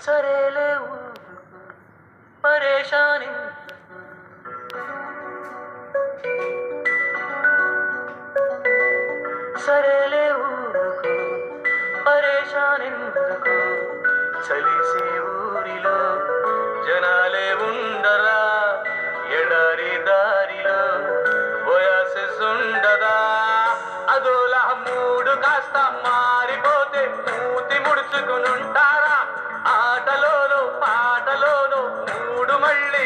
సరేలే ఊరుకో పరేషాని సరేలే ఊరుకో పరేషానెందుకు చలిసే ఊరిలో జనాలే ఉండరా ఎడారి దారిలో వయసెస్ ఉండదా అదోలా మూడు కాస్త మారిపోతే మూతి ముడుచుకునుంటారా ఆటలోనో పాటలోనో మూడు మళ్ళీ